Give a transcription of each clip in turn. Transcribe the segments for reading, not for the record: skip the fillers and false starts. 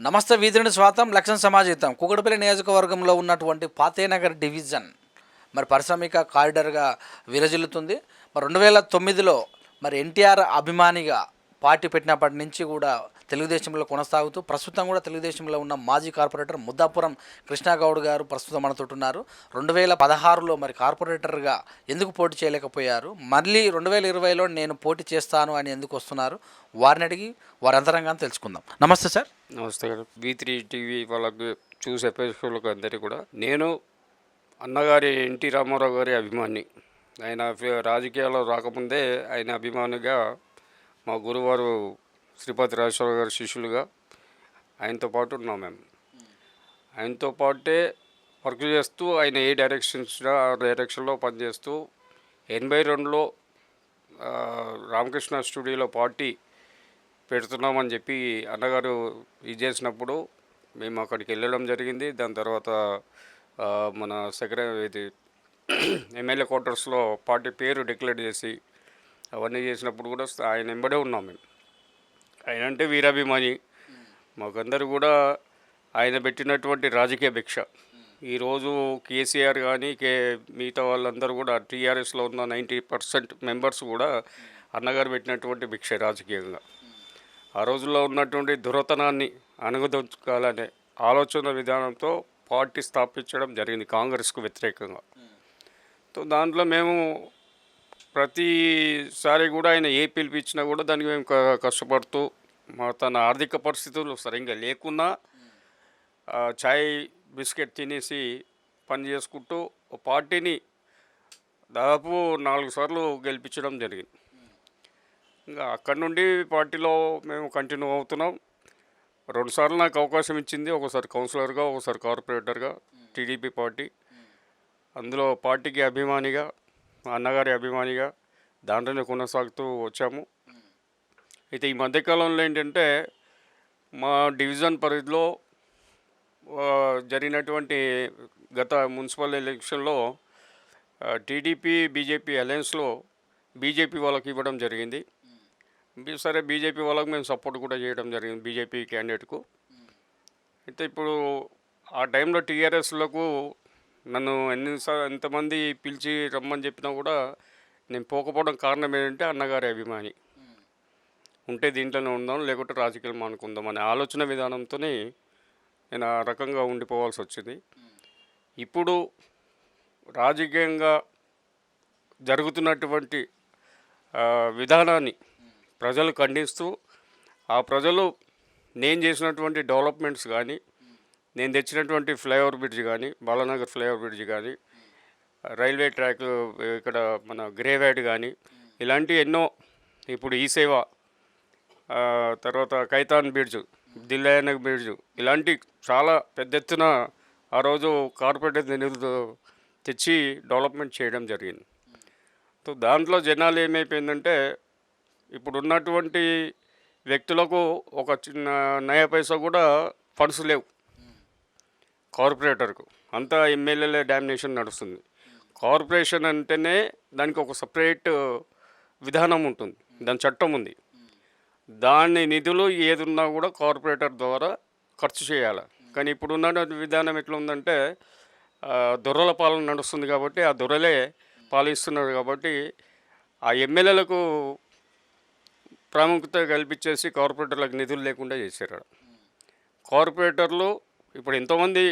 నమస్తే వీధుని స్వాతం లక్ష్మణ సమాజితం కూకట్పల్లి నియోజకవర్గంలో ఉన్నటువంటి పాతేనగర్ డివిజన్ మరి పారిశ్రామిక కారిడార్గా విరజిల్లుతుంది. మరి 2009లో మరి ఎన్టీఆర్ అభిమానిగా పార్టీ పెట్టినప్పటి నుంచి కూడా తెలుగుదేశంలో కొనసాగుతూ ప్రస్తుతం కూడా తెలుగుదేశంలో ఉన్న మాజీ కార్పొరేటర్ ముద్దాపురం కృష్ణాగౌడ్ గారు ప్రస్తుతం మనతో ఉన్నారు. 2016లో మరి కార్పొరేటర్గా ఎందుకు పోటీ చేయలేకపోయారు, మళ్ళీ 2020లో నేను పోటీ చేస్తాను అని ఎందుకు వస్తున్నారు, వారిని అడిగి వారి అంతరంగాన్ని తెలుసుకుందాం. నమస్తే సార్. నమస్తే గారు. V3 టీవీ వాళ్ళకి చూసే ప్రేక్షకులకు అందరికీ కూడా నేను అన్నగారి ఎన్టీ రామారావు గారి అభిమాని. ఆయన రాజకీయాల్లో రాకముందే ఆయన అభిమానిగా మా గురువారు శ్రీపతి రాజేశ్వర గారి శిష్యులుగా ఆయనతో పాటు ఉన్నాం మేము. ఆయనతో పాటే వర్క్ చేస్తూ ఆయన ఏ ఆ డైరెక్షన్లో పనిచేస్తూ 82లో రామకృష్ణ స్టూడియోలో పార్టీ పెడుతున్నామని చెప్పి అన్నగారు ఇది చేసినప్పుడు మేము అక్కడికి వెళ్ళడం జరిగింది. దాని తర్వాత మన ఇది ఎమ్మెల్యే క్వార్టర్స్లో పార్టీ పేరు డిక్లేర్ చేసి అవన్నీ చేసినప్పుడు కూడా ఆయన వెంబడే ఉన్నాం మేము. ఆయన అంటే వీరాభిమాని. మాకందరూ కూడా ఆయన పెట్టినటువంటి రాజకీయ భిక్ష. ఈరోజు కేసీఆర్ కానీ మిగతా వాళ్ళందరూ కూడా టీఆర్ఎస్లో ఉన్న 90% మెంబర్స్ కూడా అన్నగారు పెట్టినటువంటి భిక్ష రాజకీయంగా. ఆ రోజుల్లో ఉన్నటువంటి దురతనాన్ని అణగదొంచుకోవాలనే ఆలోచన విధానంతో పార్టీ స్థాపించడం జరిగింది కాంగ్రెస్కు వ్యతిరేకంగా. సో దాంట్లో మేము ప్రతిసారి కూడా ఆయన ఏ పిలిపించినా కూడా దానికి మేము కష్టపడుతూ తన ఆర్థిక పరిస్థితులు సరిగ్గా లేకున్నా చాయ్ బిస్కెట్ తినేసి పని చేసుకుంటూ పార్టీని దాదాపు 4 సార్లు గెలిపించడం జరిగింది. ఇంకా అక్కడి నుండి పార్టీలో మేము కంటిన్యూ అవుతున్నాం. 2 సార్లు నాకు అవకాశం ఇచ్చింది, ఒకసారి కౌన్సిలర్గా, ఒకసారి కార్పొరేటర్గా టీడీపీ పార్టీ. అందులో పార్టీకి అభిమానిగా, అన్నగారి అభిమానిగా దాంట్లోనే కొనసాగుతూ వచ్చాము. అయితే ఈ మధ్యకాలంలో ఏంటంటే మా డివిజన్ పరిధిలో జరిగినటువంటి గత మున్సిపల్ ఎలక్షన్లో టీడీపీ బీజేపీ అలయన్స్లో బీజేపీ వాళ్ళకి ఇవ్వడం జరిగింది. సరే, బీజేపీ వాళ్ళకు మేము సపోర్ట్ కూడా చేయడం జరిగింది, బీజేపీ క్యాండిడేట్కు. అయితే ఇప్పుడు ఆ టైంలో టీఆర్ఎస్లకు నన్ను ఎంతమంది పిలిచి రమ్మని చెప్పినా కూడా నేను పోకపోవడం కారణం ఏంటంటే అన్నగారి అభిమాని. ఉంటే దీంట్లోనే ఉందాం, లేకుంటే రాజకీయాలు మానుకుందాం అనే ఆలోచన విధానంతోనే నేను ఆ రకంగా ఉండిపోవాల్సి వచ్చింది. ఇప్పుడు రాజకీయంగా జరుగుతున్నటువంటి విధానాన్ని ప్రజలు ఖండిస్తూ, ఆ ప్రజలు నేను చేసినటువంటి డెవలప్మెంట్స్ కానీ, నేను తెచ్చినటువంటి ఫ్లైఓవర్ బ్రిడ్జ్ కానీ, బాలానగర్ ఫ్లైఓవర్ బ్రిడ్జ్ కానీ, రైల్వే ట్రాక్ ఇక్కడ మన గ్రేవ్యాడ్ కానీ, ఇలాంటి ఎన్నో, ఇప్పుడు ఈ సేవ, తర్వాత కైతాన్ బ్రిడ్జ్, దిల్లాయనగర్ బ్రిడ్జ్, ఇలాంటి చాలా పెద్ద ఎత్తున ఆ రోజు కార్పొరేట్ నిధులు తెచ్చి డెవలప్మెంట్ చేయడం జరిగింది. సో దాంట్లో జనాలు ఏమైపోయిందంటే ఇప్పుడు ఉన్నటువంటి వ్యక్తులకు ఒక చిన్న నయా పైసా కూడా ఫండ్స్ లేవు కార్పొరేటర్కు. అంతా ఎమ్మెల్యేల డామినేషన్ నడుస్తుంది. కార్పొరేషన్ అంటేనే దానికి ఒక సపరేట్ విధానం ఉంటుంది, దాని చట్టం ఉంది. దాని నిధులు ఏదున్నా కూడా కార్పొరేటర్ ద్వారా ఖర్చు చేయాలి. కానీ ఇప్పుడున్న విధానం ఎట్లా ఉందంటే దొరల పాలన నడుస్తుంది కాబట్టి ఆ దొరలే పాలిస్తున్నారు కాబట్టి ఆ ఎమ్మెల్యేలకు ప్రాముఖ్యత కల్పించేసి కార్పొరేటర్లకు నిధులు లేకుండా చేశారు. కార్పొరేటర్లు ఇప్పుడు ఎంతోమంది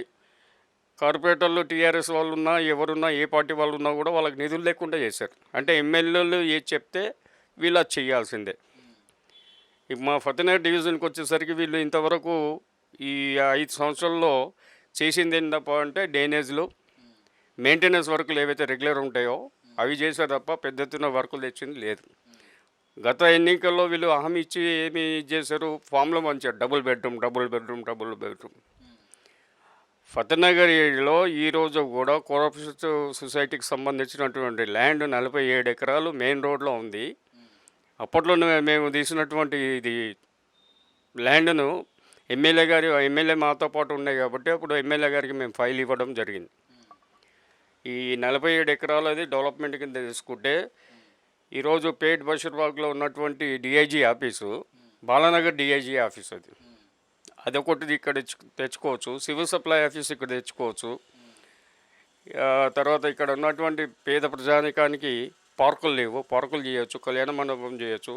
కార్పొరేటర్లు టీఆర్ఎస్ వాళ్ళు ఉన్నా, ఎవరున్నా, ఏ పార్టీ వాళ్ళు ఉన్నా కూడా వాళ్ళకి నిధులు లేకుండా చేశారు. అంటే ఎమ్మెల్యేలు ఏది చెప్తే వీళ్ళు అది చేయాల్సిందే. మా ఫతేనగర్ డివిజన్కి వచ్చేసరికి వీళ్ళు ఇంతవరకు ఈ 5 సంవత్సరాల్లో చేసింది ఏంటప్ప అంటే డ్రైనేజ్లు, మెయింటెనెన్స్ వర్కులు ఏవైతే రెగ్యులర్ ఉంటాయో అవి చేశారు తప్ప పెద్ద ఎత్తున వర్కులు తెచ్చింది లేదు. గత ఎన్నికల్లో వీళ్ళు హామీ ఇచ్చి ఏమి చేశారు, ఫామ్లో మంచారు డబుల్ బెడ్రూమ్. ఫతేనగర్ ఏరియాలో ఈరోజు కూడా కోఆపరేటివ్ సొసైటీకి సంబంధించినటువంటి ల్యాండ్ 47 ఎకరాలు మెయిన్ రోడ్లో ఉంది. అప్పట్లో మేము తీసినటువంటి ఇది ల్యాండ్ను ఎమ్మెల్యే మాతో పాటు ఉన్నాయి కాబట్టి అప్పుడు ఎమ్మెల్యే గారికి మేము ఫైల్ ఇవ్వడం జరిగింది. ఈ 47 ఎకరాలు అది డెవలప్మెంట్ కింద తీసుకుంటే ఈరోజు పేట్ బషీర్బాగ్లో ఉన్నటువంటి DIG office Balanagar DIG office, అదొకటి ఇక్కడ తెచ్చుకోవచ్చు. సివిల్ సప్లై ఆఫీస్ ఇక్కడ తెచ్చుకోవచ్చు. తర్వాత ఇక్కడ ఉన్నటువంటి పేద ప్రజానికానికి పార్కులు లేవు, పార్కులు చేయొచ్చు, కళ్యాణ మండపం చేయొచ్చు,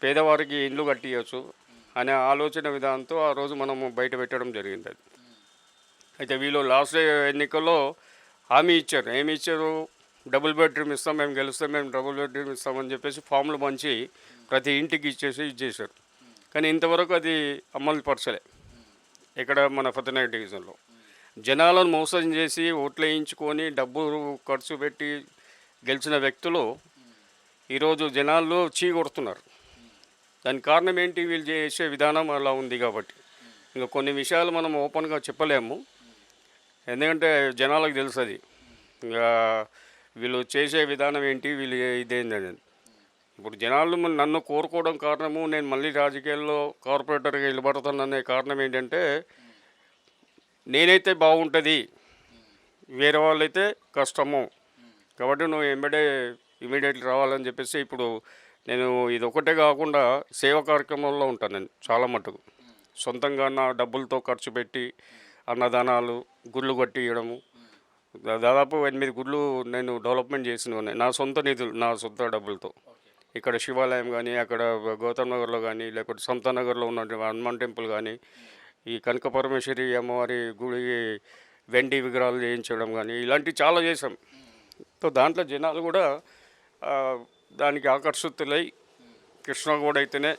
పేదవారికి ఇండ్లు కట్టియచ్చు అనే ఆలోచన విధానంతో ఆ రోజు మనము బయట పెట్టడం జరిగింది. అది అయితే వీళ్ళు లాస్ట్ ఎన్నికల్లో హామీ ఇచ్చారు. ఏమి ఇచ్చారు? డబుల్ బెడ్రూమ్ ఇస్తాం, మేము గెలిస్తే మేము డబుల్ బెడ్రూమ్ ఇస్తామని చెప్పేసి ఫామ్లు పంచి ప్రతి ఇంటికి ఇచ్చేసారు. కానీ ఇంతవరకు అది అమలు పరచలే ఇక్కడ మన ఫతేనగర్ డివిజన్లో. జనాలను మోసం చేసి ఓట్లు వేయించుకొని డబ్బులు ఖర్చు పెట్టి గెలిచిన వ్యక్తులు ఈరోజు జనాల్లో చీకొడుతున్నారు. దానికి కారణం ఏంటి? వీళ్ళు చేసే విధానం అలా ఉంది కాబట్టి. ఇంకా కొన్ని విషయాలు మనం ఓపెన్గా చెప్పలేము, ఎందుకంటే జనాలకు తెలుసు అది. ఇంకా వీళ్ళు చేసే విధానం ఏంటి, వీళ్ళు ఇదేందని. ఇప్పుడు జనాలు నన్ను కోరుకోవడం కారణము, నేను మళ్ళీ రాజకీయాల్లో కార్పొరేటర్గా నిలబడతాననే కారణం ఏంటంటే, నేనైతే బాగుంటుంది, వేరే వాళ్ళైతే కష్టము, కాబట్టి నువ్వు ఇమీడియట్లీ రావాలని చెప్పేసి ఇప్పుడు నేను ఇది ఒకటే కాకుండా సేవా కార్యక్రమంలో ఉంటాను. నేను చాలా మటుకు సొంతంగా నా డబ్బులతో ఖర్చు పెట్టి అన్నదానాలు, గుళ్ళు కట్టి ఇవ్వడము, దాదాపు 8 గుళ్ళు నేను డెవలప్మెంట్ చేసినవి నా సొంత నిధులు, నా సొంత డబ్బులతో. ఇక్కడ శివాలయం కానీ, అక్కడ గౌతమ్ నగర్లో కానీ, లేకపోతే సంతానగర్లో ఉన్న హనుమాన్ టెంపుల్ కానీ, ఈ కనక పరమేశ్వరి అమ్మవారి గుడి వెండి విగ్రహాలు చేయించడం కానీ, ఇలాంటివి చాలా చేసాం. సో దాంట్లో జనాలు కూడా దానికి ఆకర్షితులై కృష్ణగౌడ్ అయితేనే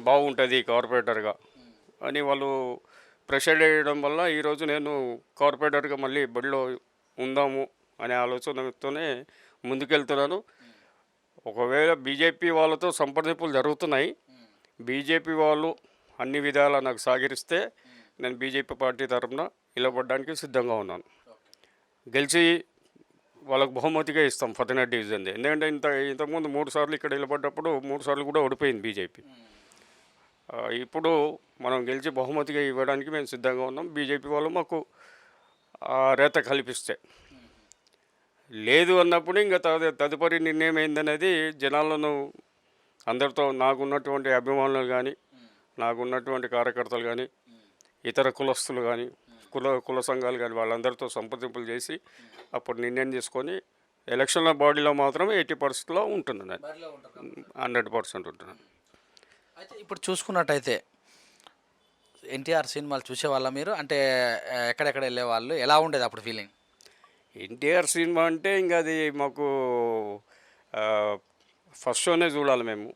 బాగుంటుంది కార్పొరేటర్గా అని వాళ్ళు ప్రెషర్ వేయడం వల్ల ఈరోజు నేను కార్పొరేటర్గా మళ్ళీ బడిలో ఉందాము అనే ఆలోచనతోనే ముందుకెళ్తున్నాను. ఒకవేళ బీజేపీ వాళ్ళతో సంప్రదింపులు జరుగుతున్నాయి, బీజేపీ వాళ్ళు అన్ని విధాలా నాకు సహకరిస్తే నేను బీజేపీ పార్టీ తరఫున నిలబడడానికి సిద్ధంగా ఉన్నాను. గెలిచి వాళ్ళకు బహుమతిగా ఇస్తాం ఫతేనగర్ డివిజన్ది. ఎందుకంటే ఇంతకుముందు 3 సార్లు ఇక్కడ నిలబడ్డప్పుడు 3 సార్లు కూడా ఓడిపోయింది బీజేపీ. ఇప్పుడు మనం గెలిచి బహుమతిగా ఇవ్వడానికి మేము సిద్ధంగా ఉన్నాం. బీజేపీ వాళ్ళు మాకు రేత కల్పిస్తే, లేదు అన్నప్పుడు ఇంకా తదుపరి నిర్ణయం ఏందనేది జనాలను అందరితో, నాకున్నటువంటి అభిమానులు కానీ, నాకున్నటువంటి కార్యకర్తలు కానీ, ఇతర కులస్తులు కానీ, కుల సంఘాలు కానీ, వాళ్ళందరితో సంప్రదింపులు చేసి అప్పుడు నిర్ణయం తీసుకొని ఎలక్షన్ల బాడీలో మాత్రం 80% ఉంటున్నాను, 100% ఉంటున్నాను. అయితే ఇప్పుడు చూసుకున్నట్టయితే ఎన్టీఆర్ సినిమాలు చూసేవాళ్ళ మీరు? అంటే ఎక్కడెక్కడ వెళ్ళేవాళ్ళు, ఎలా ఉండేది అప్పుడు ఫీలింగ్? ఎన్టీఆర్ సినిమా అంటే ఇంకా అది మాకు ఫస్ట్ షోనే చూడాలి. మేము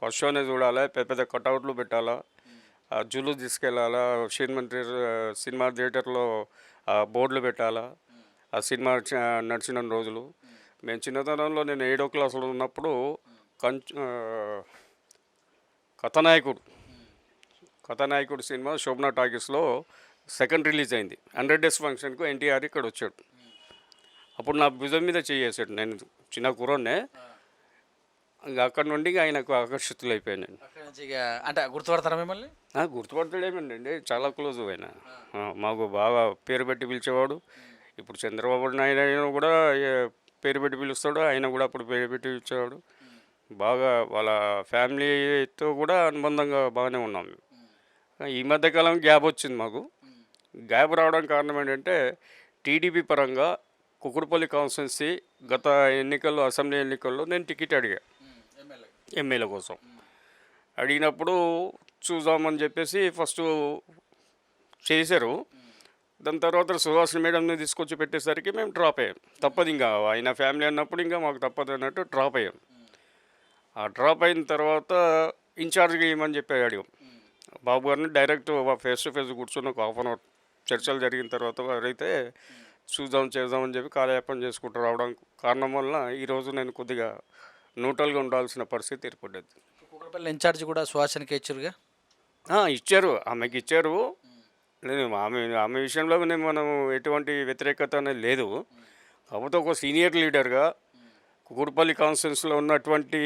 ఫస్ట్ షోనే చూడాలి, పెద్ద పెద్ద కటౌట్లు పెట్టాలా, జూలు తీసుకెళ్ళాలా, సినిమా థియేటర్లో బోర్డులు పెట్టాలా, ఆ సినిమా నడిచిన రోజులు. మేము చిన్నతనంలో నేను 7వ క్లాసులో ఉన్నప్పుడు కథానాయకుడు సినిమా శోభనా టాకీస్లో సెకండ్ రిలీజ్ అయింది. 100 days ఫంక్షన్కు ఎన్టీఆర్ ఇక్కడ వచ్చాడు. అప్పుడు నా భుజం మీద చేసాడు, నేను చిన్న కుర్రోడ్నే. ఇంకా అక్కడ నుండి ఆయనకు ఆకర్షితులైపోయాను నేను. అంటే గుర్తుపడతారా మిమ్మల్ని? గుర్తుపడతాడేమండి, చాలా క్లోజ్ ఆయన. మాకు బాగా పేరు పెట్టి పిలిచేవాడు. ఇప్పుడు చంద్రబాబు నాయుడు కూడా పేరు పెట్టి పిలుస్తాడు, ఆయన కూడా అప్పుడు పేరు పెట్టి పిలిచేవాడు. బాగా వాళ్ళ ఫ్యామిలీతో కూడా అనుబంధంగా బాగానే ఉన్నాం. ఈ మధ్యకాలం గ్యాప్ వచ్చింది మాకు. గ్యాప్ రావడం కారణం ఏంటంటే, టీడీపీ పరంగా కుకుడుపల్లి కాన్స్టిట్యున్సీ గత ఎన్నికల్లో, అసెంబ్లీ ఎన్నికల్లో నేను టికెట్ అడిగా ఎమ్మెల్యే కోసం. అడిగినప్పుడు చూద్దామని చెప్పేసి ఫస్ట్ చేశారు. దాని తర్వాత సుహాసిని మేడంని తీసుకొచ్చి పెట్టేసరికి మేము డ్రాప్ అయ్యాం. తప్పదు, ఇంకా ఆయన ఫ్యామిలీ అన్నప్పుడు ఇంకా మాకు తప్పదు అన్నట్టు డ్రాప్ అయ్యాం. ఆ డ్రాప్ అయిన తర్వాత ఇన్ఛార్జ్గా ఇవ్వమని చెప్పి అడిగాం బాబు గారిని. డైరెక్ట్ ఫేస్ టు ఫేస్ కూర్చొని ఒక ½ hour చర్చలు జరిగిన తర్వాత ఎవరైతే చేద్దామని చెప్పి కాలయాపన చేసుకుంటూ రావడం కారణం వల్ల ఈరోజు నేను కొద్దిగా న్యూట్రల్గా ఉండాల్సిన పరిస్థితి ఏర్పడ్డది. కుక్కడపల్లి ఇన్ఛార్జ్ కూడా సుహాసినికి ఇచ్చారుగా? ఇచ్చారు, ఆమెకి ఇచ్చారు. లేదు, ఆమె విషయంలో మనం ఎటువంటి వ్యతిరేకత అనేది లేదు. కాకపోతే ఒక సీనియర్ లీడర్గా కుకుడుపల్లి కాన్స్టిట్యున్సీలో ఉన్నటువంటి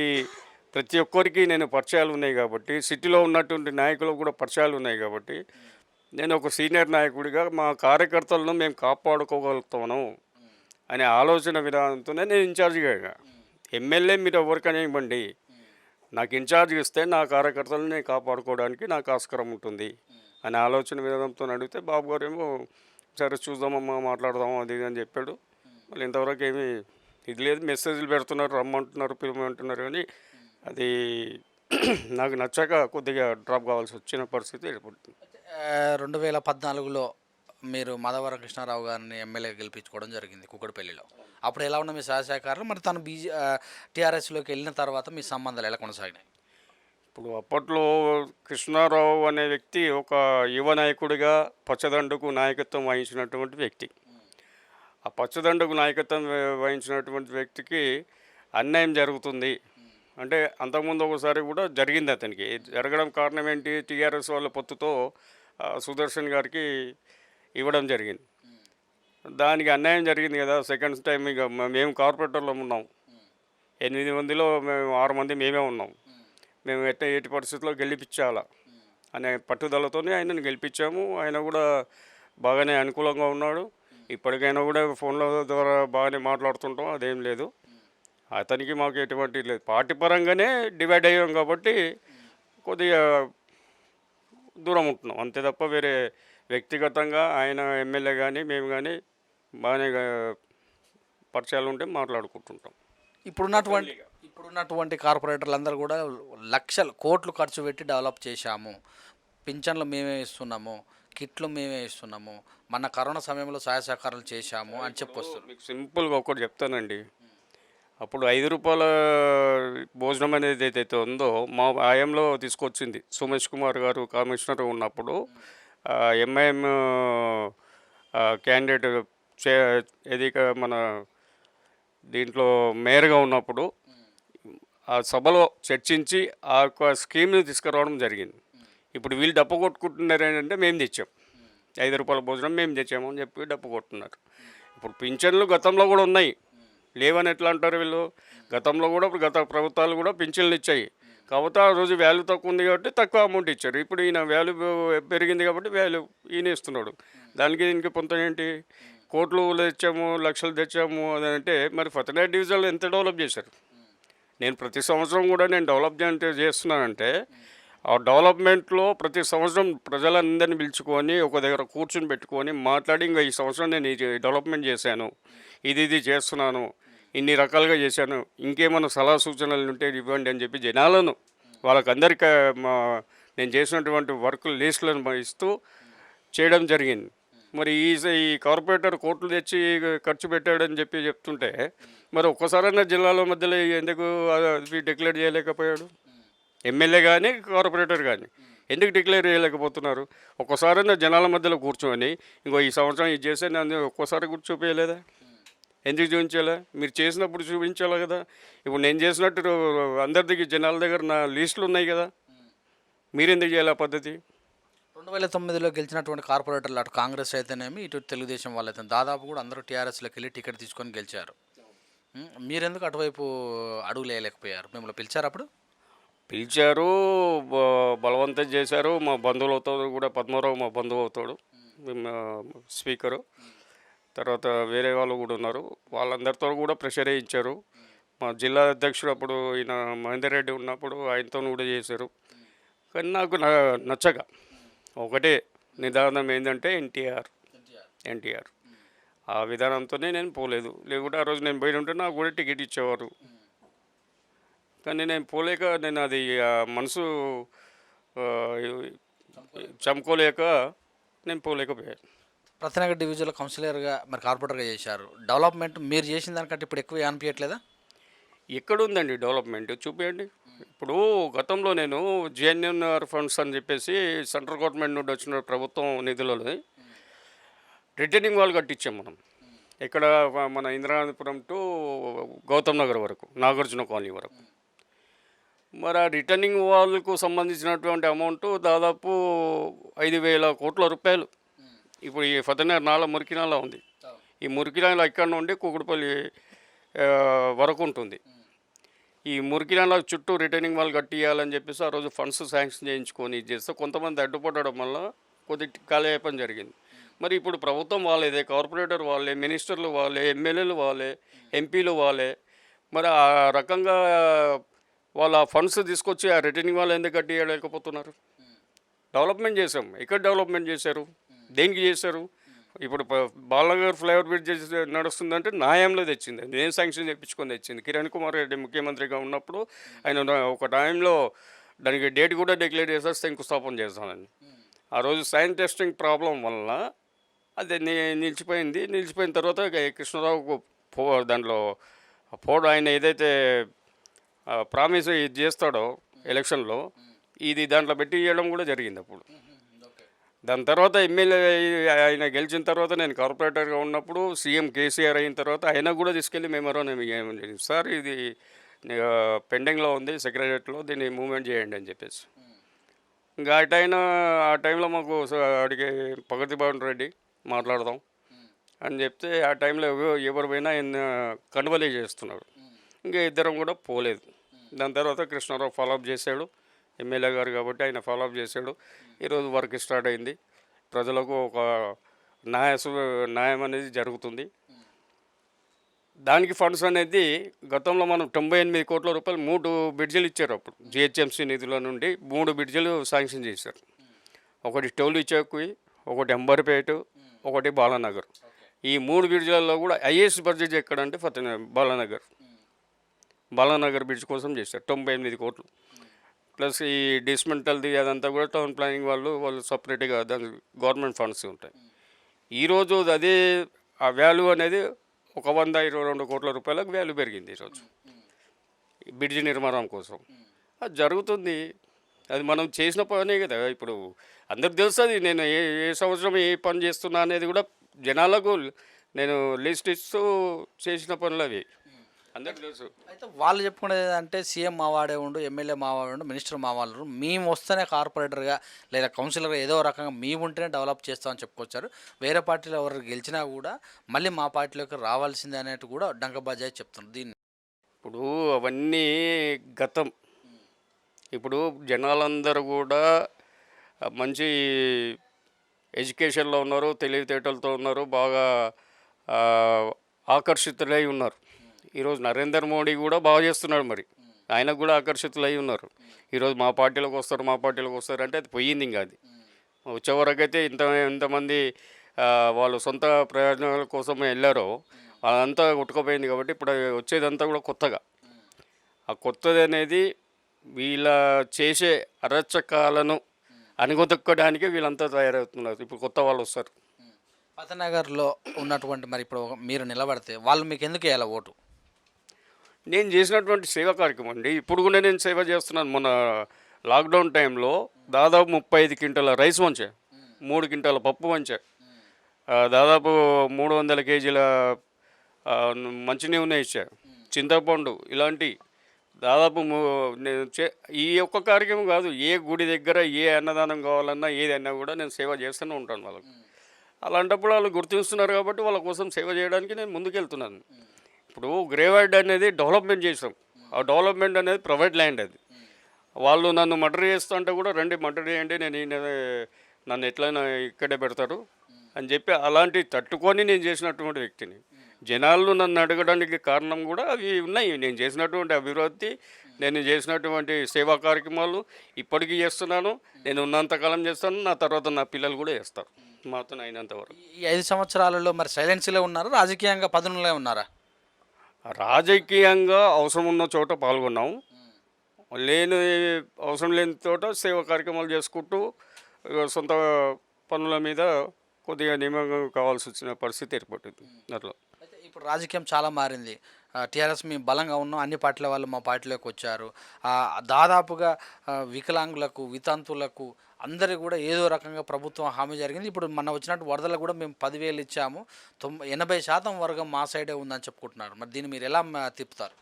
ప్రతి ఒక్కరికి నేను పరిచయాలు ఉన్నాయి కాబట్టి, సిటీలో ఉన్నటువంటి నాయకులకు కూడా పరిచయాలు ఉన్నాయి కాబట్టి, నేను ఒక సీనియర్ నాయకుడిగా మా కార్యకర్తలను మేము కాపాడుకోగలుగుతాను అనే ఆలోచన విధానంతోనే నేను ఇన్ఛార్జిగా. ఎమ్మెల్యే మీరు ఎవరికైనా ఇవ్వండి, నాకు ఇన్ఛార్జ్ ఇస్తే నా కార్యకర్తలను నేను కాపాడుకోవడానికి నాకు ఆస్కారం ఉంటుంది అనే ఆలోచన విధానంతో అడిగితే బాబు గారు ఏమో సరే చూద్దామమ్మా మాట్లాడదాం అది ఇది అని చెప్పాడు. మళ్ళీ ఇంతవరకు ఏమీ ఇది లేదు. మెసేజ్లు పెడుతున్నారు, రమ్మంటున్నారు, పిలవమంటున్నారు, కానీ అది నాకు నచ్చక కొద్దిగా డ్రాప్ కావాల్సి వచ్చిన పరిస్థితి ఏర్పడుతుంది. 2014లో మీరు మాధవరం కృష్ణారావు గారిని ఎమ్మెల్యే గెలిపించుకోవడం జరిగింది కుక్కడపల్లిలో. అప్పుడు ఎలా ఉన్న మీ సహకారాలు, మరి తను టీఆర్ఎస్లోకి వెళ్ళిన తర్వాత మీ సంబంధాలు ఎలా కొనసాగినాయి? ఇప్పుడు అప్పట్లో కృష్ణారావు అనే వ్యక్తి ఒక యువ నాయకుడిగా పచ్చదండుకు నాయకత్వం వహించినటువంటి వ్యక్తి. ఆ పచ్చదండుకు నాయకత్వం వహించినటువంటి వ్యక్తికి అన్యాయం జరుగుతుంది అంటే అంతకుముందు ఒకసారి కూడా జరిగింది. అతనికి జరగడం కారణం ఏంటి? టీఆర్ఎస్ వాళ్ళ పొత్తుతో సుదర్శన్ గారికి ఇవ్వడం జరిగింది. దానికి అన్యాయం జరిగింది కదా. సెకండ్ టైం ఇక మేము కార్పొరేటర్లో ఉన్నాం. 8 మందిలో మేము 6 మంది మేమే ఉన్నాం. మేము ఎట్టి పరిస్థితుల్లో గెలిపించాలా అనే పట్టుదలతోనే ఆయనను గెలిపించాము. ఆయన కూడా బాగానే అనుకూలంగా ఉన్నాడు. ఇప్పటికైనా కూడా ఫోన్ల ద్వారా బాగానే మాట్లాడుతుంటాం, అదేం లేదు. అతనికి మాకు ఎటువంటి లేదు. పార్టీ పరంగానే డివైడ్ అయ్యాం కాబట్టి కొద్దిగా దూరం ఉంటున్నాం అంతే తప్ప వేరే వ్యక్తిగతంగా ఆయన ఎమ్మెల్యే కానీ మేము కానీ బాగానే పరిచయాలు ఉంటే మాట్లాడుకుంటుంటాం. ఇప్పుడున్నటువంటి కార్పొరేటర్లు అందరూ కూడా లక్షలు కోట్లు ఖర్చు పెట్టి డెవలప్ చేశాము, పింఛన్లు మేమే ఇస్తున్నాము, కిట్లు మేమే ఇస్తున్నాము, మన కరోనా సమయంలో సహాయ సహకారాలు చేశాము అని చెప్పొస్తారు. మీకు సింపుల్గా ఒకటి చెప్తానండి. అప్పుడు 5 రూపాయల భోజనం అనేది ఏదైతే ఉందో మా ఆయంలో తీసుకొచ్చింది సుమేష్ కుమార్ గారు కమిషనర్ ఉన్నప్పుడు. ఎంఐఎం క్యాండిడేట్ ఏది మన దీంట్లో మేయర్గా ఉన్నప్పుడు ఆ సభలో చర్చించి ఆ యొక్క స్కీమ్ని తీసుకురావడం జరిగింది. ఇప్పుడు వీళ్ళు డప్పు కొట్టుకుంటున్నారు ఏంటంటే మేము తెచ్చాం, 5 రూపాయల భోజనం మేము తెచ్చాము అని చెప్పి డప్పు కొట్టున్నారు. ఇప్పుడు పింఛన్లు గతంలో కూడా ఉన్నాయి, లేవని ఎట్లా అంటారు వీళ్ళు? గతంలో కూడా గత ప్రభుత్వాలు కూడా పింఛన్లు ఇచ్చాయి. కాకపోతే ఆ రోజు వాల్యూ తక్కువ ఉంది కాబట్టి తక్కువ అమౌంట్ ఇచ్చారు. ఇప్పుడు ఈయన వాల్యూ పెరిగింది కాబట్టి వాల్యూ ఈయన ఇస్తున్నాడు. దానికి దీనికి పొంత ఏంటి? కోట్లు తెచ్చాము, లక్షలు తెచ్చాము అని అంటే మరి ఫతేనగర్ డివిజన్లో ఎంత డెవలప్ చేశారు? నేను ప్రతి సంవత్సరం కూడా నేను డెవలప్ చేస్తున్నానంటే ఆ డెవలప్మెంట్లో ప్రతి సంవత్సరం ప్రజలందరినీ పిలుచుకొని ఒక దగ్గర కూర్చుని పెట్టుకొని మాట్లాడి ఇంకా ఈ సంవత్సరం నేను ఈ డెవలప్మెంట్ చేశాను, ఇది చేస్తున్నాను, ఇన్ని రకాలుగా చేశాను, ఇంకేమైనా సలహా సూచనలు ఉంటే ఇవ్వండి అని చెప్పి జనాలను వాళ్ళకందరికీ నేను చేసినటువంటి వర్క్ లిస్టులను ఇస్తూ చేయడం జరిగింది. మరి ఈ కార్పొరేటర్ కోట్లు తెచ్చి ఖర్చు పెట్టాడని చెప్పి చెప్తుంటే మరి ఒక్కసారైనా జిల్లాలో మధ్యలో ఎందుకు డిక్లేర్ చేయలేకపోయాడు? ఎమ్మెల్యే కానీ కార్పొరేటర్ కానీ ఎందుకు డిక్లేర్ చేయలేకపోతున్నారు? ఒక్కసారైనా జనాల మధ్యలో కూర్చొని ఇంకో ఈ సంవత్సరం ఇది చేసే నన్ను ఒక్కోసారి కూడా చూపించలేదా? ఎందుకు చూపించాలా? మీరు చేసినప్పుడు చూపించాలి కదా. ఇప్పుడు నేను చేసినట్టు అందరి జనాల దగ్గర నా లిస్టులు ఉన్నాయి కదా, మీరెందుకు చేయాలి ఆ పద్ధతి? 2009లో గెలిచినటువంటి కార్పొరేటర్లు అటు కాంగ్రెస్ అయితేనేమి ఇటు తెలుగుదేశం వాళ్ళైతే దాదాపు కూడా అందరూ టీఆర్ఎస్లోకి వెళ్ళి టికెట్ తీసుకొని గెలిచారు. మీరెందుకు అటువైపు అడుగులు వేయలేకపోయారు? మిమ్మల్ని పిలిచారు అప్పుడు? పిలిచారు, బలవంతం చేశారు. మా బంధువులతో కూడా పద్మారావు మా బంధువు అవుతాడు, స్పీకరు. తర్వాత వేరే వాళ్ళు కూడా ఉన్నారు, వాళ్ళందరితో కూడా ప్రెషర్ ఇచ్చారు. మా జిల్లా అధ్యక్షుడు అప్పుడు ఈయన మహేందర్ రెడ్డి ఉన్నప్పుడు ఆయనతో కూడా చేశారు. కానీ నాకు నచ్చక ఒకటే నిదానం ఏంటంటే ఎన్టీఆర్ ఆ విధానంతోనే నేను పోలేదు. లేకుంటే ఆ రోజు నేను పోయి ఉంటే నాకు కూడా టికెట్ ఇచ్చేవారు. కానీ నేను పోలేక నేను అది మనసు చంపుకోలేక నేను పోలేకపోయాను. ఫతేనగర్ డివిజన్లో కౌన్సిలర్గా మరి కార్పొరేటర్గా చేశారు. డెవలప్మెంట్ మీరు చేసిన దానికంటే ఇప్పుడు ఎక్కువ అనిపించట్లేదా? ఎక్కడుందండి డెవలప్మెంట్? చూపించండి. ఇప్పుడు గతంలో నేను జేఎన్ఎన్ఆర్ ఫండ్స్ అని చెప్పేసి సెంట్రల్ గవర్నమెంట్ నుండి వచ్చిన ప్రభుత్వం నిధులలో రిటర్నింగ్ వాల్ కట్టించాం మనం. ఇక్కడ మన ఇంద్రాపురం టు గౌతమ్ నగర్ వరకు, నాగార్జున కాలనీ వరకు. మరి ఆ రిటర్నింగ్ వాల్కు సంబంధించినటువంటి అమౌంట్ దాదాపు 5,000 కోట్ల రూపాయలు. ఇప్పుడు ఈ ఫతేనగర్ నాల మురికినాల ఉంది. ఈ మురికినాల ఇక్కడ నుండి కూకట్పల్లి వరకు ఉంటుంది. ఈ మురికినాల చుట్టూ రిటర్నింగ్ వాల్ కట్టియాలని చెప్పేసి ఆ రోజు ఫండ్స్ శాంక్షన్ చేయించుకొని ఇది చేస్తే కొంతమంది అడ్డుపడడం వల్ల కొద్ది కాలయాపన జరిగింది. మరి ఇప్పుడు ప్రభుత్వం వాళ్ళేదే, కార్పొరేటర్ వాళ్ళే, మినిస్టర్లు వాళ్ళే, ఎమ్మెల్యేలు వాళ్ళే, ఎంపీలు వాళ్ళే. మరి ఆ రకంగా వాళ్ళ ఫండ్స్ తీసుకొచ్చి ఆ రిటర్నింగ్ వాళ్ళు ఎందుకు కట్టియలేకపోతున్నారు? డెవలప్మెంట్ చేసాం. ఎక్కడ డెవలప్మెంట్ చేశారు? దేనికి చేశారు? ఇప్పుడు బాలనగర్ ఫ్లైఓవర్ బ్రిడ్జ్ నడుస్తుందంటే న్యాయంలో తెచ్చింది, నేను శాంక్షన్ చేయించుకొని తెచ్చింది. కిరణ్ కుమార్ రెడ్డి ముఖ్యమంత్రిగా ఉన్నప్పుడు ఆయన ఒక టైంలో దానికి డేట్ కూడా డిక్లేర్ చేస్తారు, శంకుస్థాపన చేస్తానని. ఆ రోజు సైన్ టెస్టింగ్ ప్రాబ్లం వలన అది నిలిచిపోయింది. నిలిచిపోయిన తర్వాత కృష్ణరావుకు దాంట్లో ఆయన ఏదైతే ప్రామిస్ ఇది చేస్తాడో ఎలక్షన్లో, ఇది దాంట్లో పెట్టి ఇవ్వడం కూడా జరిగింది అప్పుడు. దాని తర్వాత ఎమ్మెల్యే ఆయన గెలిచిన తర్వాత నేను కార్పొరేటర్గా ఉన్నప్పుడు సీఎం కేసీఆర్ అయిన తర్వాత ఆయన కూడా తీసుకెళ్ళి మెమోరాండం ఇవ్వడం జరిగింది. సార్ ఇది పెండింగ్లో ఉంది సెక్రటరియట్లో, దీన్ని మూవ్మెంట్ చేయండి అని చెప్పేసి. ఇంకా ఆ టైంలో మాకు అడిగే పగతి భవన్ రెడ్డి మాట్లాడదాం అని చెప్తే, ఆ టైంలో ఎవరు పోయినా ఆయన కన్వలే చేస్తున్నాడు. ఇంకా ఇద్దరం కూడా పోలేదు. దాని తర్వాత కృష్ణారావు ఫాలోఅప్ చేశాడు, ఎమ్మెల్యే గారు కాబట్టి ఆయన ఫాలోఅప్ చేశాడు. ఈరోజు వర్క్ స్టార్ట్ అయింది. ప్రజలకు ఒక న్యాయం అనేది జరుగుతుంది. దానికి ఫండ్స్ అనేది గతంలో మనం 98 కోట్ల రూపాయలు 3 బ్రిడ్జిలు ఇచ్చారు. అప్పుడు జిహెచ్ఎంసీ నిధుల నుండి 3 బ్రిడ్జిలు శాంక్షన్ చేశారు. ఒకటి టోలీ చౌక్వి, ఒకటి అంబర్పేట, ఒకటి బాలానగర్. ఈ 3 బ్రిడ్జిలలో కూడా హైయెస్ట్ బడ్జెట్ ఎక్కడంటే బాలానగర్ బ్రిడ్జ్ కోసం చేశారు 98 కోట్లు. ప్లస్ ఈ డిస్మెంటల్ది అదంతా కూడా టౌన్ ప్లానింగ్ వాళ్ళు సపరేట్గా దాని గవర్నమెంట్ ఫండ్స్ ఉంటాయి. ఈరోజు అదే ఆ వాల్యూ అనేది ఒక 122 కోట్ల రూపాయలకు వాల్యూ పెరిగింది ఈరోజు బ్రిడ్జి నిర్మాణం కోసం. అది జరుగుతుంది. అది మనం చేసిన పనే కదా. ఇప్పుడు అందరికి తెలుస్తుంది నేను ఏ సంవత్సరం ఏ పని చేస్తున్నా అనేది కూడా జనాలకు నేను లిస్ట్ ఇస్తూ చేసిన పనులు అవి అందరికి తెలుసు. అయితే వాళ్ళు చెప్పుకునేది ఏంటంటే సీఎం మావాడే ఉండు, ఎమ్మెల్యే మావాడే ఉండు, మినిస్టర్ మావాళ్ళు మేము వస్తేనే కార్పొరేటర్గా లేదా కౌన్సిలర్గా ఏదో రకంగా మేము ఉంటేనే డెవలప్ చేస్తామని చెప్పుకొచ్చారు. వేరే పార్టీలో ఎవరు గెలిచినా కూడా మళ్ళీ మా పార్టీలోకి రావాల్సిందే అనేట్టు కూడా డంకబాజాయి చెప్తున్నారు. దీన్ని ఇప్పుడు అవన్నీ గతం. ఇప్పుడు జనాలందరూ కూడా మంచి ఎడ్యుకేషన్లో ఉన్నారు, తెలివితేటలతో ఉన్నారు, బాగా ఆకర్షితులై ఉన్నారు. ఈరోజు నరేంద్ర మోడీ కూడా బాగా చేస్తున్నాడు, మరి ఆయనకు కూడా ఆకర్షితులై ఉన్నారు. ఈరోజు మా పార్టీలోకి వస్తారు అంటే అది పోయింది. ఇంకా అది వచ్చేవరకైతే ఇంతమంది వాళ్ళు సొంత ప్రయోజనాల కోసం వెళ్ళారో అదంతా కొట్టుకుపోయింది. కాబట్టి ఇప్పుడు వచ్చేదంతా కూడా కొత్తగా. ఆ కొత్తది అనేది వీళ్ళ చేసే అరచకాలను అణగదొక్కడానికి వీళ్ళంతా తయారవుతున్నారు. ఇప్పుడు కొత్త వాళ్ళు వస్తారు. పతనగర్లో ఉన్నటువంటి మరి ఇప్పుడు మీరు నిలబడితే వాళ్ళు మీకు ఎందుకు వేయాలి ఓటు? నేను చేసినటువంటి సేవా కార్యక్రమం అండి. ఇప్పుడు కూడా నేను సేవ చేస్తున్నాను. మొన్న లాక్డౌన్ టైంలో దాదాపు 35 క్వింటాల రైస్ వంచా, 3 క్వింటాల పప్పు వంచా, దాదాపు 300 కేజీల మంచినూనె ఇచ్చా, చింతపండు, ఇలాంటి దాదాపు ఈ ఒక్క కార్యక్రమం కాదు, ఏ గుడి దగ్గర ఏ అన్నదానం కావాలన్నా ఏదైనా కూడా నేను సేవ చేస్తూనే ఉంటాను వాళ్ళకు. అలాంటప్పుడు వాళ్ళు గుర్తిస్తున్నారు కాబట్టి వాళ్ళ కోసం సేవ చేయడానికి నేను ముందుకెళ్తున్నాను. ఇప్పుడు గ్రేవైడ్ అనేది డెవలప్మెంట్ చేసాం. ఆ డెవలప్మెంట్ అనేది ప్రైవేట్ ల్యాండ్. అది వాళ్ళు నన్ను మర్డర్ చేస్తుంటే కూడా రండి మర్డర్ చేయండి, నన్ను ఎట్లయినా ఇక్కడే పెడతారు అని చెప్పి అలాంటి తట్టుకొని నేను చేసినటువంటి వ్యక్తిని. జనాలు నన్ను అడగడానికి కారణం కూడా అవి ఉన్నాయి. నేను చేసినటువంటి అభివృద్ధి, నేను చేసినటువంటి సేవా కార్యక్రమాలు ఇప్పటికీ చేస్తున్నాను. నేను ఉన్నంతకాలం చేస్తాను, నా తర్వాత నా పిల్లలు కూడా చేస్తారు మాతో అయినంత వరకు. ఈ 5 సంవత్సరాలలో మరి సైలెన్స్లో ఉన్నారా, రాజకీయంగా పదనులే ఉన్నారా? రాజకీయంగా అవసరం ఉన్న చోట పాల్గొన్నాం, అవసరం లేని చోట సేవా కార్యక్రమాలు చేసుకుంటూ సొంత పనుల మీద కొద్దిగా నియమంగా కావాల్సి వచ్చిన పరిస్థితి ఏర్పడుతుంది. అట్లా అయితే ఇప్పుడు రాజకీయం చాలా మారింది. టీఆర్ఎస్ మేము బలంగా ఉన్నాం, అన్ని పార్టీల వాళ్ళు మా పార్టీలోకి వచ్చారు. దాదాపుగా వికలాంగులకు, వితంతులకు అందరికీ కూడా ఏదో రకంగా ప్రభుత్వం హామీ జరిగింది. ఇప్పుడు మన వచ్చినట్టు వరదలకు కూడా మేము 10,000 ఇచ్చాము, 80% వర్గం మా సైడే ఉందని చెప్పుకుంటున్నారు. మరి దీన్ని మీరు ఎలా తిప్పుతారు?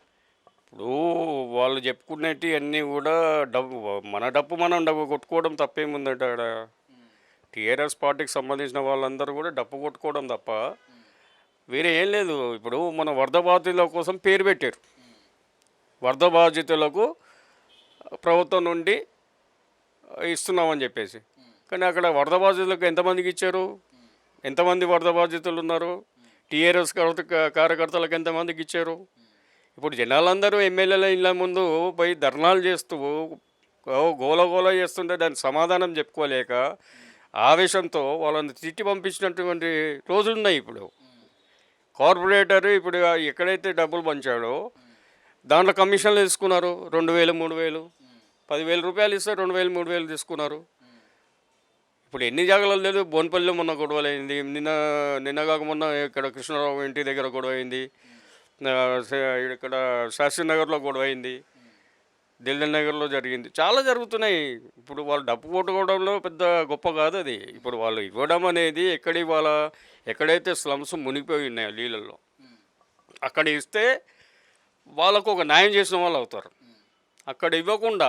ఇప్పుడు వాళ్ళు చెప్పుకునేటి అన్నీ కూడా మన డప్పు మనం కొట్టుకోవడం తప్పేముందంటే అక్కడ టీఆర్ఎస్ పార్టీకి సంబంధించిన వాళ్ళందరూ కూడా డప్పు కొట్టుకోవడం తప్ప వేరే ఏం లేదు. ఇప్పుడు మన వరద బాధితుల కోసం పేరు పెట్టారు. వరద బాధితులకు ప్రభుత్వం నుండి ఇస్తున్నామని చెప్పేసి, కానీ అక్కడ వరద బాధితులకు ఎంతమందికి ఇచ్చారు? ఎంతమంది వరద బాధితులు ఉన్నారు? టీఆర్ఎస్ కార్యకర్తలకు ఎంతమందికి ఇచ్చారు? ఇప్పుడు జనాలందరూ ఎమ్మెల్యేల ఇళ్ళ ముందు పోయి ధర్నాలు చేస్తూ గోల గోల చేస్తుంటే దానికి సమాధానం చెప్పుకోలేక ఆవేశంతో వాళ్ళని తిట్టి పంపించినటువంటి రోజులున్నాయి ఇప్పుడు. కార్పొరేటర్ ఇప్పుడు ఎక్కడైతే డబ్బులు పంచాడో దాంట్లో కమిషన్లు తీసుకున్నారు 2000 3000 10,000 రూపాయలు ఇస్తే 2000 3000 తీసుకున్నారు. ఇప్పుడు ఎన్ని జాగాలలో లేదు. బోన్పల్లిలో మొన్న గొడవలు అయింది, నిన్న కాక మొన్న ఇక్కడ కృష్ణారావు ఇంటి దగ్గర గొడవ అయింది, ఇక్కడ శాస్త్రీనగర్లో గొడవ అయింది, దిల్దన్ నగర్లో జరిగింది. చాలా జరుగుతున్నాయి. ఇప్పుడు వాళ్ళు డప్పు కొట్టుకోవడంలో పెద్ద గొప్ప కాదు అది. ఇప్పుడు వాళ్ళు ఇవ్వడం అనేది ఎక్కడైతే స్లమ్స్ మునిగిపోయి ఉన్నాయో నీళ్ళల్లో అక్కడ ఇస్తే వాళ్ళకు ఒక న్యాయం చేసిన వాళ్ళు అవుతారు. అక్కడ ఇవ్వకుండా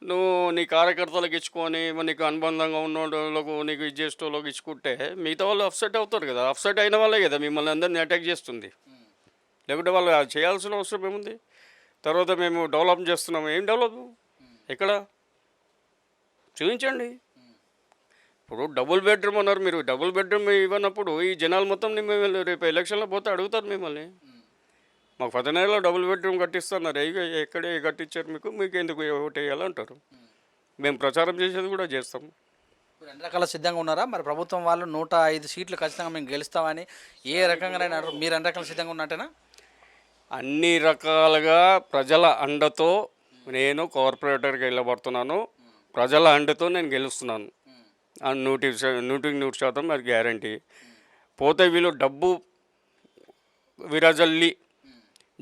నువ్వు నీ కార్యకర్తలకు ఇచ్చుకొని నీకు అనుబంధంగా ఉన్న వాళ్ళకు నీకు ఇది చేసే వాళ్ళకి ఇచ్చుకుంటే మిగతా వాళ్ళు అప్సెట్ అవుతారు కదా. అప్సెట్ అయిన వాళ్ళే కదా మిమ్మల్ని అందరినీ అటాక్ చేస్తుంది. లేకుంటే వాళ్ళు చేయాల్సిన అవసరం ఏముంది? తర్వాత మేము డెవలప్ చేస్తున్నాము. ఏం డెవలప్? ఎక్కడ చూపించండి. ఇప్పుడు డబుల్ బెడ్రూమ్ అన్నారు. మీరు డబుల్ బెడ్రూమ్ ఇవ్వనప్పుడు ఈ జనాలు మొత్తం మిమ్మల్ని రేపు ఎలక్షన్లో పోతే అడుగుతారు మిమ్మల్ని. మాకు 10 నెలల్లో డబుల్ బెడ్రూమ్ కట్టిస్తున్నారు. ఎక్కడే కట్టించారు మీకు ఎందుకు ఓటు వేయాలంటారు. మేము ప్రచారం చేసేది కూడా చేస్తాము. మీరు అన్ని రకాల సిద్ధంగా ఉన్నారా? మరి ప్రభుత్వం వాళ్ళు 105 సీట్లు ఖచ్చితంగా మేము గెలుస్తామని ఏ రకంగానైనా మీరు అన్ని రకాల సిద్ధంగా ఉన్నట్టేనా? అన్ని రకాలుగా ప్రజల అండతో నేను కార్పొరేటర్కి వెళ్ళబడుతున్నాను. ప్రజల అండతో నేను గెలుస్తున్నాను. 100% అది గ్యారంటీ. పోతే వీళ్ళు డబ్బు విరజల్లి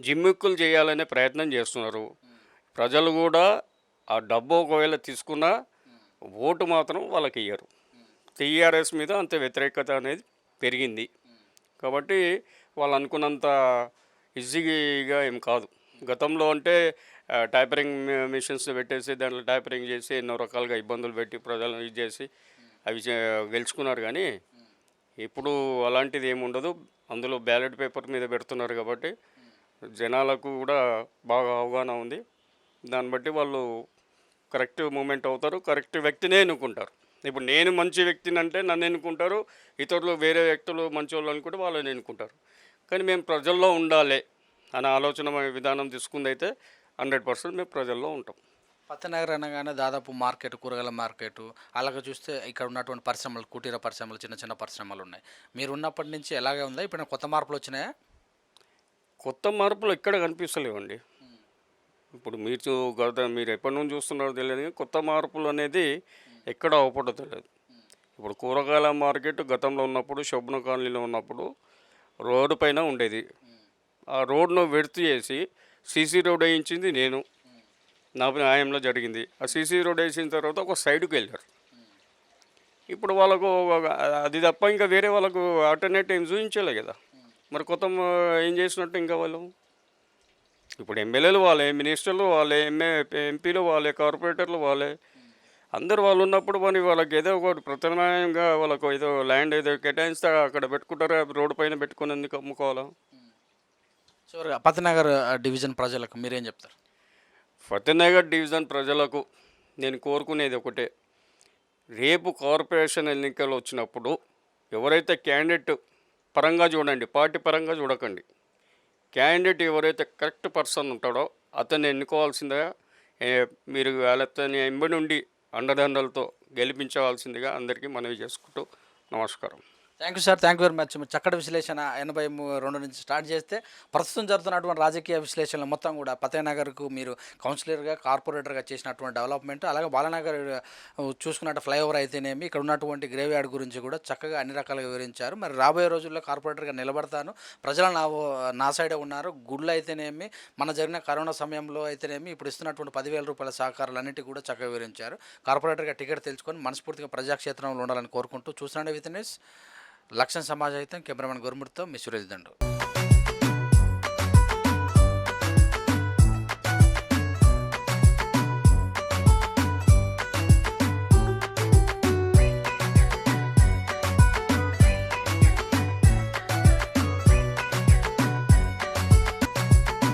జిమ్మిక్కులు చేయాలనే ప్రయత్నం చేస్తున్నారు. ప్రజలు కూడా ఆ డబ్బు ఒకవేళ తీసుకున్నా ఓటు మాత్రం వాళ్ళకి ఇయ్యరు. టీఆర్ఎస్ మీద అంత వ్యతిరేకత అనేది పెరిగింది కాబట్టి వాళ్ళు అనుకున్నంత ఈజీగా ఏం కాదు. గతంలో అంటే టైపరింగ్ మిషన్స్ పెట్టేసి దాంట్లో టైపరింగ్ చేసి ఎన్నో రకాలుగా ఇబ్బందులు పెట్టి ప్రజలను ఇది చేసి అవి గెలుచుకున్నారు. కానీ ఇప్పుడు అలాంటిది ఏమి ఉండదు. అందులో బ్యాలెట్ పేపర్ మీద పెడుతున్నారు కాబట్టి జనాలకు కూడా బాగా అవగాహన ఉంది. దాన్ని బట్టి వాళ్ళు కరెక్ట్ మూమెంట్ అవుతారు, కరెక్ట్ వ్యక్తినే ఎన్నుకుంటారు. ఇప్పుడు నేను మంచి వ్యక్తిని అంటే నన్ను ఎన్నుకుంటారు, ఇతరులు వేరే వ్యక్తులు మంచి వాళ్ళు అనుకుంటే వాళ్ళని ఎన్నుకుంటారు. కానీ మేము ప్రజల్లో ఉండాలి అనే ఆలోచన విధానం తీసుకుందైతే 100% మేము ప్రజల్లో ఉంటాం. పత్తనగర్ అనగానే దాదాపు మార్కెట్, కూరగాయల మార్కెట్, అలాగే చూస్తే ఇక్కడ ఉన్నటువంటి పరిశ్రమలు, కుటీర పరిశ్రమలు, చిన్న చిన్న పరిశ్రమలు ఉన్నాయి. మీరు ఉన్నప్పటి నుంచి ఎలాగే ఉందా? ఇప్పుడు కొత్త మార్పులు వచ్చినాయా? కొత్త మార్పులు ఎక్కడ కనిపిస్తలేవండి. ఇప్పుడు మీరు ఎప్పటి నుంచి చూస్తున్నారో తెలియదు, కానీ కొత్త మార్పులు అనేది ఎక్కడ అవపడతలేదు. ఇప్పుడు కూరగాయల మార్కెట్ గతంలో ఉన్నప్పుడు శోభన కాలనీలో ఉన్నప్పుడు రోడ్డు పైన ఉండేది. ఆ రోడ్ను విడత చేసి సీసీ రోడ్ వేయించింది నేను, నా న్యాయంలో జరిగింది. ఆ సీసీ రోడ్ వేసిన తర్వాత ఒక సైడ్కి వెళ్ళారు. ఇప్పుడు వాళ్ళకు అది తప్ప ఇంకా వేరే వాళ్ళకు ఆల్టర్నేటివ్ ఏం చూపించలే కదా. మరి కొత్త ఏం చేసినట్టు ఇంకా వాళ్ళు ఇప్పుడు ఎమ్మెల్యేలు వాళ్ళే, మినిస్టర్లు వాళ్ళే, ఎంపీలు వాళ్ళే, కార్పొరేటర్లు వాళ్ళే, అందరు వాళ్ళు ఉన్నప్పుడు వాళ్ళకి ఏదో ఒకటి ప్రత్యామ్నాయంగా వాళ్ళకు ఏదో ల్యాండ్ ఏదో కేటాయిస్తే అక్కడ పెట్టుకుంటారు. రోడ్డు పైన పెట్టుకుని ఎందుకు అమ్ముకోవాలా? చివరిగా పత్తనగర్ డివిజన్ ప్రజలకు మీరేం చెప్తారు? ఫతేనగర్ డివిజన్ ప్రజలకు నేను కోరుకునేది ఒకటే, రేపు కార్పొరేషన్ ఎన్నికలు వచ్చినప్పుడు ఎవరైతే క్యాండిడేట్ పరంగా చూడండి, పార్టీ పరంగా చూడకండి. క్యాండిడేట్ ఎవరైతే కరెక్ట్ పర్సన్ ఉంటాడో అతన్ని ఎన్నుకోవాల్సిందిగా మీరు వాళ్ళని ఎంబడి నుండి అండదండలతో గెలిపించవలసిందిగా అందరికీ మనవి చేసుకుంటూ నమస్కారం. Thank you sir, thank you very much. చక్కటి విశ్లేషణ 82 నుంచి స్టార్ట్ చేస్తే ప్రస్తుతం జరుగుతున్నటువంటి రాజకీయ విశ్లేషణలు మొత్తం కూడా పతేనగర్కు మీరు కౌన్సిలర్గా, కార్పొరేటర్గా చేసినటువంటి డెవలప్మెంట్, అలాగే బాలనగర్ చూసుకున్నట్టు ఫ్లైఓవర్ అయితేనేమి, ఇక్కడ ఉన్నటువంటి గ్రేవ్ యార్డ్ గురించి కూడా చక్కగా అన్ని రకాలుగా వివరించారు. మరి రాబోయే రోజుల్లో కార్పొరేటర్గా నిలబడతాను, ప్రజలు నా సైడే ఉన్నారు. గుళ్ళు అయితేనేమి, మన జరిగిన కరోనా సమయంలో అయితేనేమి, ఇప్పుడు ఇస్తున్నటువంటి 10,000 రూపాయల సహకారాలన్నిటి కూడా చక్కగా వివరించారు. కార్పొరేటర్గా టికెట్ తెలుసుకొని మనస్ఫూర్తిగా ప్రజాక్షేత్రంలో ఉండాలని కోరుకుంటూ చూస్తున్నాండి. విత్ న్యూస్ లక్ష్యం సమాజ్ అయితే కెమెరామెన్ గురుమూర్తితో మీ సురేష్ దండు.